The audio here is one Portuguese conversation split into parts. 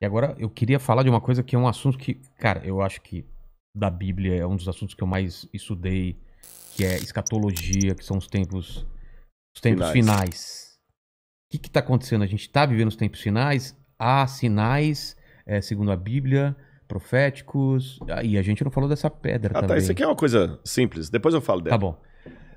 E agora eu queria falar de uma coisa que é um assunto que, cara, eu acho que da Bíblia é um dos assuntos que eu mais estudei, que é escatologia, que são os tempos Finais. finais. O que está acontecendo? A gente está vivendo os tempos finais, há sinais, segundo a Bíblia, proféticos, e a gente não falou dessa pedra Ah, tá. Isso também. aqui é uma coisa simples. Depois eu falo Tá dela. bom.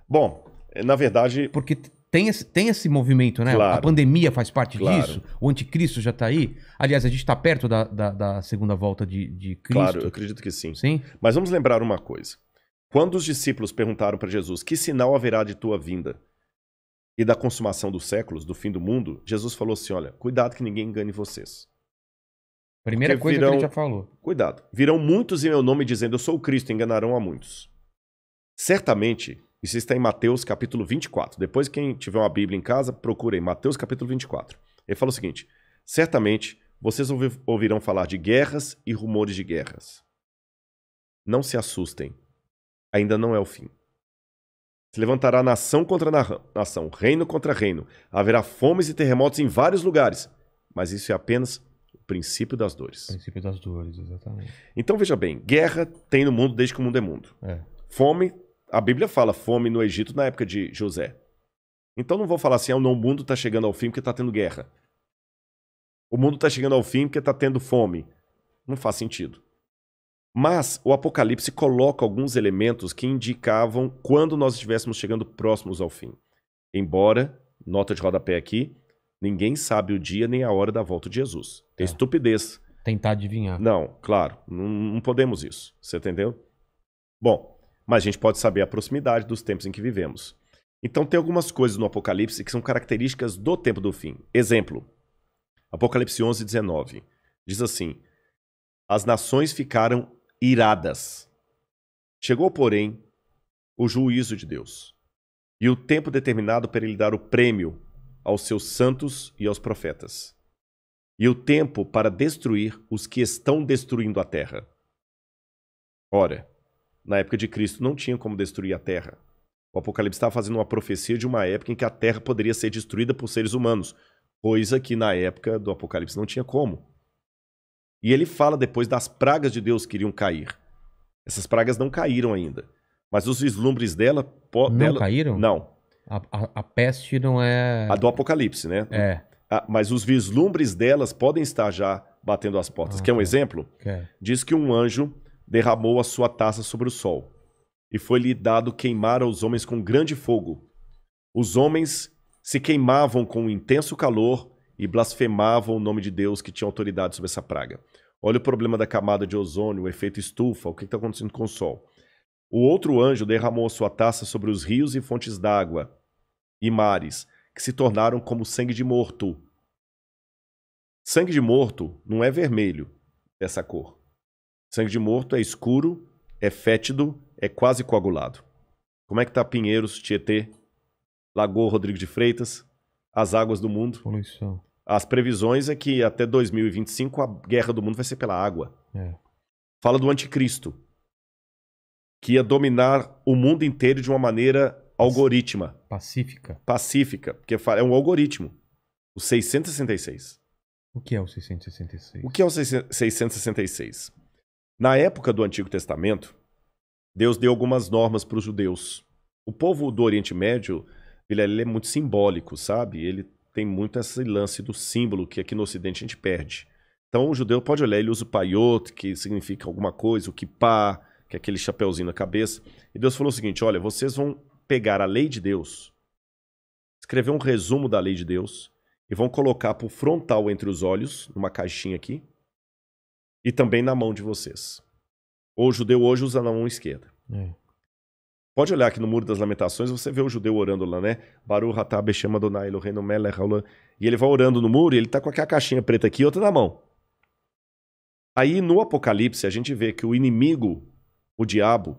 Bom, na verdade, Porque tem esse movimento, né? A claro, pandemia faz parte claro, disso, o anticristo já está aí. Aliás, a gente está perto da segunda volta de claro, eu Cristo, acredito que sim. sim? Mas vamos lembrar uma coisa. Quando os discípulos perguntaram para Jesus que sinal haverá de tua vinda e da consumação dos séculos, do fim do mundo, Jesus falou assim: olha, cuidado que ninguém engane vocês. Porque Primeira coisa que ele já virão, falou. cuidado, virão muitos em meu nome dizendo eu sou o Cristo, e enganarão a muitos. Certamente, isso está em Mateus capítulo 24. Depois, quem tiver uma Bíblia em casa, procurem Mateus capítulo 24. Ele fala o seguinte: certamente vocês ouvirão falar de guerras e rumores de guerras. Não se assustem, ainda não é o fim. Se levantará nação contra nação, reino contra reino. Haverá fomes e terremotos em vários lugares. Mas isso é apenas o princípio das dores. Princípio das dores, exatamente. Então veja bem, guerra tem no mundo desde que o mundo é mundo. É. Fome, a Bíblia fala fome no Egito na época de José. Então não vou falar assim, o mundo está chegando ao fim porque está tendo guerra. O mundo está chegando ao fim porque está tendo fome. Não faz sentido. Mas o Apocalipse coloca alguns elementos que indicavam quando nós estivéssemos chegando próximos ao fim. Embora, nota de rodapé aqui, ninguém sabe o dia nem a hora da volta de Jesus. É estupidez. Tentar adivinhar. Não, claro, não podemos isso. Você entendeu? Bom, mas a gente pode saber a proximidade dos tempos em que vivemos. Então tem algumas coisas no Apocalipse que são características do tempo do fim. Exemplo, Apocalipse 11:19. Diz assim: as nações ficaram iradas. Chegou, porém, o juízo de Deus, e o tempo determinado para ele dar o prêmio aos seus santos e aos profetas, e o tempo para destruir os que estão destruindo a terra. Ora, na época de Cristo não tinha como destruir a terra. O Apocalipse estava fazendo uma profecia de uma época em que a terra poderia ser destruída por seres humanos, coisa que na época do Apocalipse não tinha como. E ele fala depois das pragas de Deus que iriam cair. Essas pragas não caíram ainda. Mas os vislumbres dela. Não caíram? Não. A peste não é. A do Apocalipse, né? É. Mas os vislumbres delas podem estar já batendo as portas. Quer um Tá. exemplo? Quer. Diz que um anjo derramou a sua taça sobre o sol, e foi-lhe dado queimar aos homens com grande fogo. Os homens se queimavam com um intenso calor e blasfemavam o nome de Deus que tinha autoridade sobre essa praga. Olha o problema da camada de ozônio, o efeito estufa, o que está acontecendo com o Sol. O outro anjo derramou a sua taça sobre os rios e fontes d'água e mares, que se tornaram como sangue de morto. Sangue de morto não é vermelho, dessa cor. Sangue de morto é escuro, é fétido, é quase coagulado. Como é que tá Pinheiros, Tietê, Lagoa Rodrigo de Freitas, as águas do mundo? Poluição. As previsões é que até 2025 a guerra do mundo vai ser pela água. É. Fala do anticristo, que ia dominar o mundo inteiro de uma maneira algorítmica, Pacífica. pacífica, porque é um algoritmo. O 666. O que é o 666? O que é o 666? Na época do Antigo Testamento, Deus deu algumas normas para os judeus. O povo do Oriente Médio, ele é muito simbólico, sabe? Ele tem muito esse lance do símbolo que aqui no Ocidente a gente perde. Então o judeu pode olhar, ele usa o paiot, que significa alguma coisa, o kippah, que é aquele chapeuzinho na cabeça. E Deus falou o seguinte: olha, vocês vão pegar a lei de Deus, escrever um resumo da lei de Deus, e vão colocar por frontal entre os olhos, numa caixinha aqui, e também na mão de vocês. O judeu hoje usa na mão esquerda. É. Pode olhar aqui no Muro das Lamentações, você vê o judeu orando lá, né? Baruch atah Beshem Adonai Eloheinu melech haolam. E ele vai orando no muro e ele tá com aquela caixinha preta aqui e outra na mão. Aí no Apocalipse a gente vê que o inimigo, o diabo,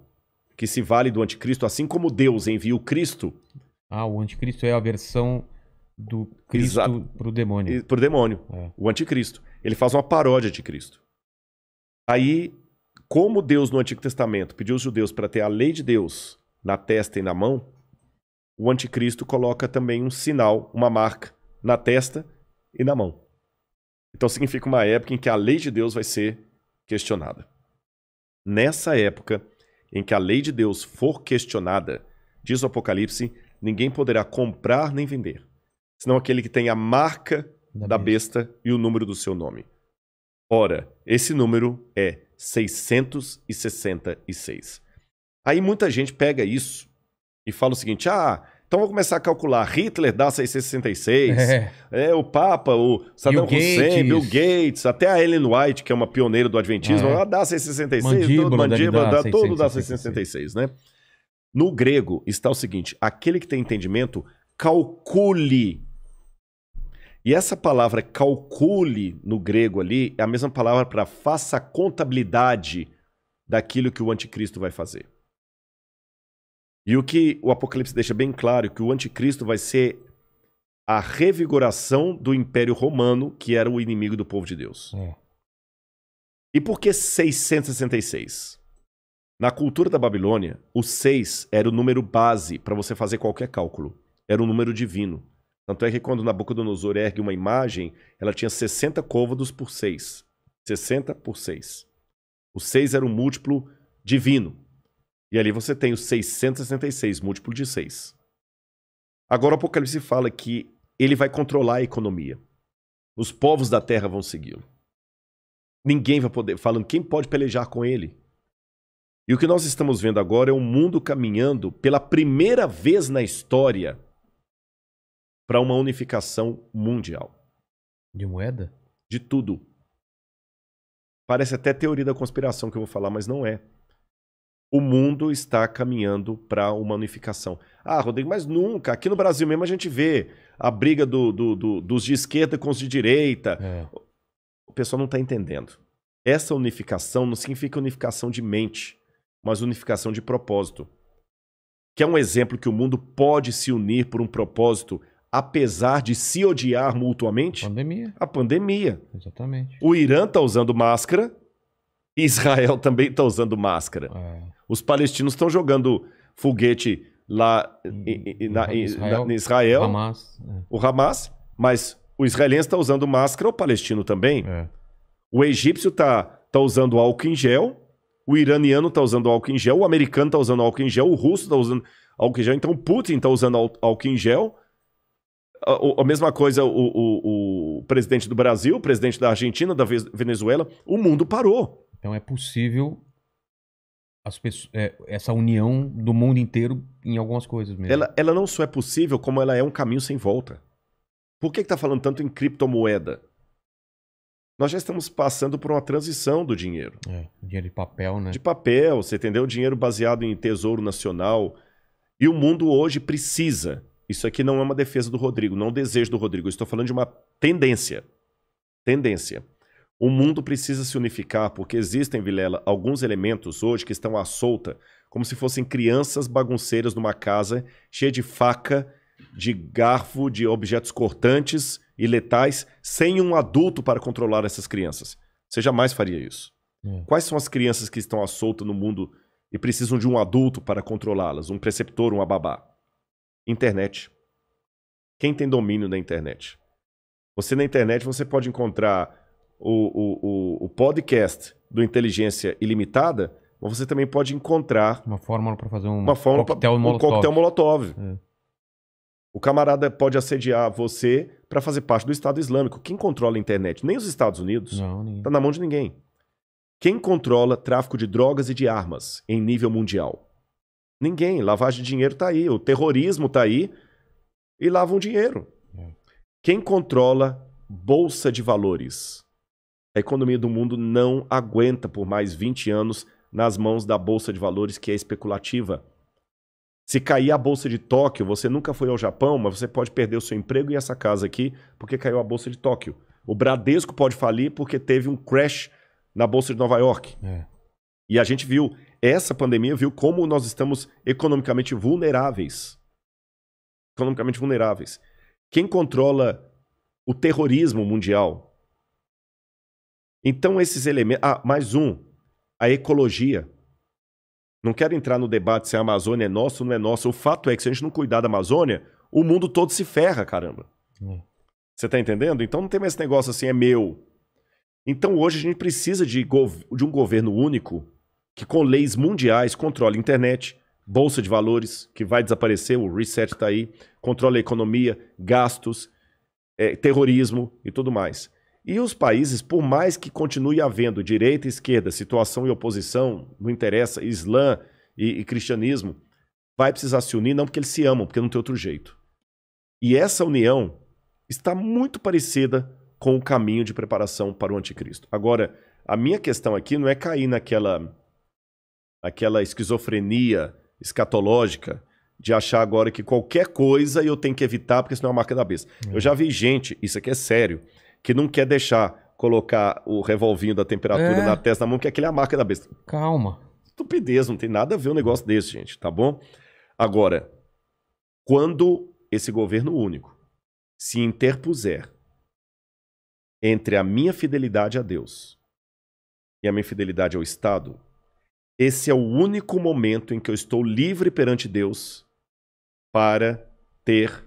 que se vale do anticristo, assim como Deus envia o Cristo... O anticristo é a versão do Cristo pro demônio. Pro demônio, É. o anticristo. Ele faz uma paródia de Cristo. Aí, como Deus no Antigo Testamento pediu aos judeus para ter a lei de Deus na testa e na mão, o anticristo coloca também um sinal, uma marca, na testa e na mão. Então significa uma época em que a lei de Deus vai ser questionada. Nessa época em que a lei de Deus for questionada, diz o Apocalipse, ninguém poderá comprar nem vender, senão aquele que tem a marca da besta e o número do seu nome. Ora, esse número é 666. Aí muita gente pega isso e fala o seguinte, então vou começar a calcular, Hitler dá 666, o Papa, o Saddam Hussein, Bill Gates, até a Ellen White, que é uma pioneira do Adventismo, ela dá 666, mandíbula, todo dá 666, né? No grego está o seguinte, aquele que tem entendimento, calcule. E essa palavra calcule no grego ali é a mesma palavra para faça a contabilidade daquilo que o anticristo vai fazer. E o que o Apocalipse deixa bem claro é que o anticristo vai ser a revigoração do Império Romano, que era o inimigo do povo de Deus. E por que 666? Na cultura da Babilônia, o 6 era o número base para você fazer qualquer cálculo. Era um número divino. Tanto é que quando Nabucodonosor ergue uma imagem, ela tinha 60 côvados por 6. 60 por 6. O 6 era um múltiplo divino. E ali você tem o 666, múltiplo de 6. Agora o Apocalipse fala que ele vai controlar a economia. Os povos da terra vão segui-lo. Ninguém vai poder, falando quem pode pelejar com ele. E o que nós estamos vendo agora é o mundo caminhando pela primeira vez na história para uma unificação mundial. De moeda? De tudo. Parece até teoria da conspiração que eu vou falar, mas não é. O mundo está caminhando para uma unificação. Rodrigo, mas nunca. Aqui no Brasil mesmo a gente vê a briga dos de esquerda com os de direita. O pessoal não está entendendo. Essa unificação não significa unificação de mente, mas unificação de propósito. Que é um exemplo que o mundo pode se unir por um propósito, apesar de se odiar mutuamente? Pandemia. A pandemia. Exatamente. O Irã está usando máscara, Israel também está usando máscara. Os palestinos estão jogando foguete lá em Israel, o Hamas, mas o israelense está usando máscara, o palestino também. O egípcio está usando álcool em gel, o iraniano está usando álcool em gel, o americano está usando álcool em gel, o russo está usando álcool em gel, então o Putin está usando álcool em gel. A mesma coisa o presidente do Brasil, o presidente da Argentina, da Venezuela, o mundo parou. Então é possível essa união do mundo inteiro em algumas coisas mesmo. Ela não só é possível, como ela é um caminho sem volta. Por que está falando tanto em criptomoeda? Nós já estamos passando por uma transição do dinheiro. Dinheiro de papel, né? De papel, você entendeu? Dinheiro baseado em tesouro nacional. E o mundo hoje precisa. Isso aqui não é uma defesa do Rodrigo, não é um desejo do Rodrigo. Eu estou falando de uma tendência. Tendência. O mundo precisa se unificar porque existem, Vilela, alguns elementos hoje que estão à solta, como se fossem crianças bagunceiras numa casa cheia de faca, de garfo, de objetos cortantes e letais, sem um adulto para controlar essas crianças. Você jamais faria isso. Quais são as crianças que estão à solta no mundo e precisam de um adulto para controlá-las? Um preceptor, uma babá? Internet. Quem tem domínio da internet? Você na internet você pode encontrar o podcast do Inteligência Ilimitada, mas você também pode encontrar uma fórmula para fazer um coquetel Molotov. O camarada pode assediar você para fazer parte do Estado Islâmico. Quem controla a internet? Nem os Estados Unidos. Não, ninguém. Tá na mão de ninguém. Quem controla tráfico de drogas e de armas em nível mundial? Ninguém. Lavagem de dinheiro tá aí. O terrorismo tá aí e lavam dinheiro. Quem controla bolsa de valores? A economia do mundo não aguenta por mais 20 anos nas mãos da bolsa de valores que é especulativa. Se cair a bolsa de Tóquio, você nunca foi ao Japão, mas você pode perder o seu emprego e essa casa aqui porque caiu a bolsa de Tóquio. O Bradesco pode falir porque teve um crash na bolsa de Nova York. E a gente viu, essa pandemia viu como nós estamos economicamente vulneráveis. Economicamente vulneráveis. Quem controla o terrorismo mundial? Então esses elementos... mais um. A ecologia. Não quero entrar no debate se a Amazônia é nossa ou não é nossa. O fato é que se a gente não cuidar da Amazônia, o mundo todo se ferra, caramba. Você tá entendendo? Então não tem mais esse negócio assim, é meu. Então hoje a gente precisa de um governo único que com leis mundiais controle a internet, bolsa de valores, que vai desaparecer, o reset tá aí, controle a economia, gastos, terrorismo e tudo mais. E os países, por mais que continue havendo direita e esquerda, situação e oposição, não interessa, Islã e cristianismo, vai precisar se unir, não porque eles se amam, porque não tem outro jeito. E essa união está muito parecida com o caminho de preparação para o anticristo. Agora, a minha questão aqui não é cair naquela esquizofrenia escatológica de achar agora que qualquer coisa eu tenho que evitar porque senão é uma marca da besta. Eu já vi gente, isso aqui é sério, que não quer deixar colocar o revolvinho da temperatura na testa da mão, porque aquele é a marca da besta. Calma. Estupidez, não tem nada a ver um negócio desse, gente, tá bom? Agora, quando esse governo único se interpuser entre a minha fidelidade a Deus e a minha fidelidade ao Estado, esse é o único momento em que eu estou livre perante Deus para ter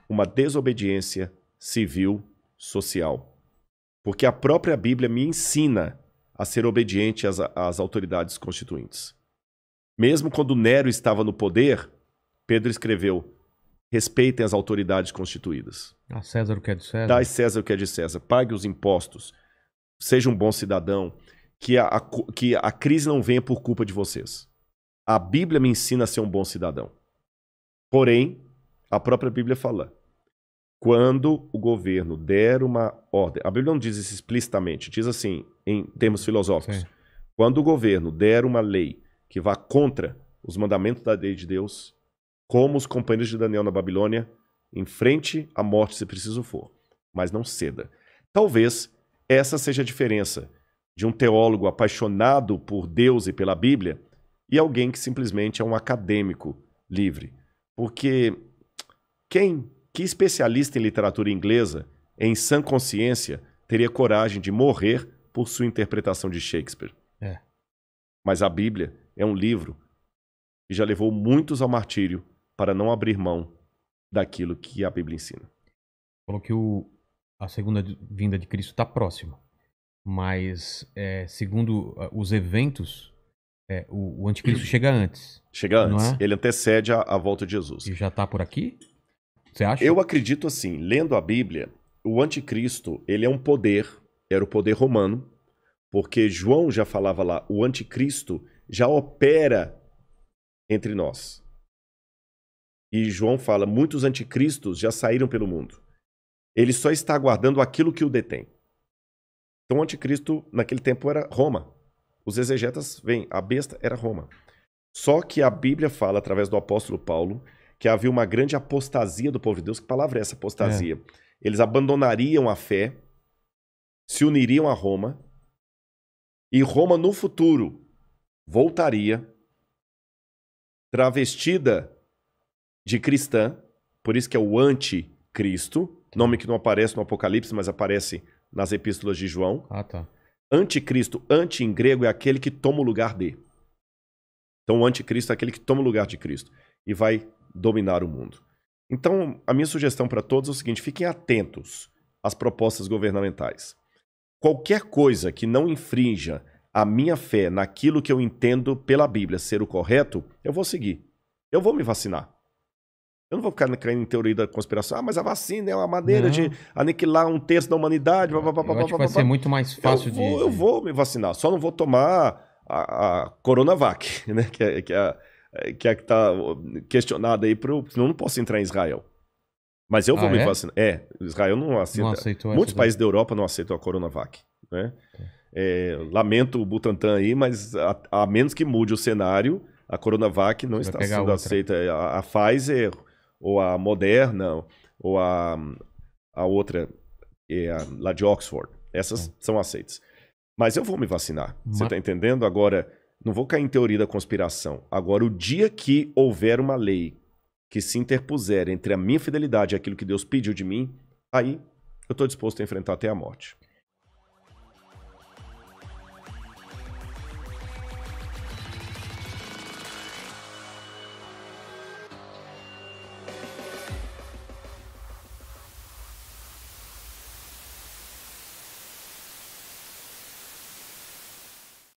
uma desobediência civil, social. Porque a própria Bíblia me ensina a ser obediente às autoridades constituintes. Mesmo quando Nero estava no poder, Pedro escreveu: respeitem as autoridades constituídas. A César o que é de César. Dai César o que é de César. Pague os impostos. Seja um bom cidadão. Que a crise não venha por culpa de vocês. A Bíblia me ensina a ser um bom cidadão. Porém, a própria Bíblia fala: quando o governo der uma ordem... A Bíblia não diz isso explicitamente. Diz assim, em termos filosóficos. Sim. Quando o governo der uma lei que vá contra os mandamentos da lei de Deus, como os companheiros de Daniel na Babilônia, enfrente a morte se preciso for, mas não ceda. Talvez essa seja a diferença de um teólogo apaixonado por Deus e pela Bíblia e alguém que simplesmente é um acadêmico livre. Porque que especialista em literatura inglesa, em sã consciência, teria coragem de morrer por sua interpretação de Shakespeare? Mas a Bíblia é um livro que já levou muitos ao martírio para não abrir mão daquilo que a Bíblia ensina. Falou que a segunda vinda de Cristo está próxima. Mas, segundo os eventos, o anticristo chega antes. Chega antes. Não é? Ele antecede a volta de Jesus. E já está por aqui? Você acha? Eu acredito assim, lendo a Bíblia, o anticristo, ele é um poder, era o poder romano, porque João já falava lá, o anticristo já opera entre nós. E João fala, muitos anticristos já saíram pelo mundo. Ele só está aguardando aquilo que o detém. Então o anticristo naquele tempo era Roma. Os exegetas veem, a besta era Roma. Só que a Bíblia fala, através do apóstolo Paulo, que havia uma grande apostasia do povo de Deus. Que palavra é essa, apostasia? Eles abandonariam a fé, se uniriam a Roma, e Roma no futuro voltaria travestida de cristã, por isso que é o anticristo, nome que não aparece no Apocalipse, mas aparece nas epístolas de João. Ah, tá. Anticristo, anti em grego, é aquele que toma o lugar de. Então o anticristo é aquele que toma o lugar de Cristo e vai dominar o mundo. Então a minha sugestão para todos é o seguinte, fiquem atentos às propostas governamentais. Qualquer coisa que não infrinja a minha fé naquilo que eu entendo pela Bíblia ser o correto, eu vou seguir. Eu vou me vacinar. Eu não vou ficar caindo em teoria da conspiração. Ah, mas a vacina é uma maneira de aniquilar 1/3 da humanidade. Eu acho que vai ser muito mais fácil eu vou me vacinar. Só não vou tomar a Coronavac, né? Que está questionada aí, senão eu não posso entrar em Israel. Mas eu vou me vacinar. Israel não aceita. Não aceitou muitos países da Europa não aceitam a Coronavac. Né? Lamento o Butantan aí, mas a menos que mude o cenário, a Coronavac não está sendo aceita. A Pfizer, ou a Moderna, ou a outra, lá de Oxford. Essas são aceitas. Mas eu vou me vacinar. Você está entendendo? Agora, não vou cair em teoria da conspiração. Agora, o dia que houver uma lei que se interpuser entre a minha fidelidade e aquilo que Deus pediu de mim, aí eu estou disposto a enfrentar até a morte.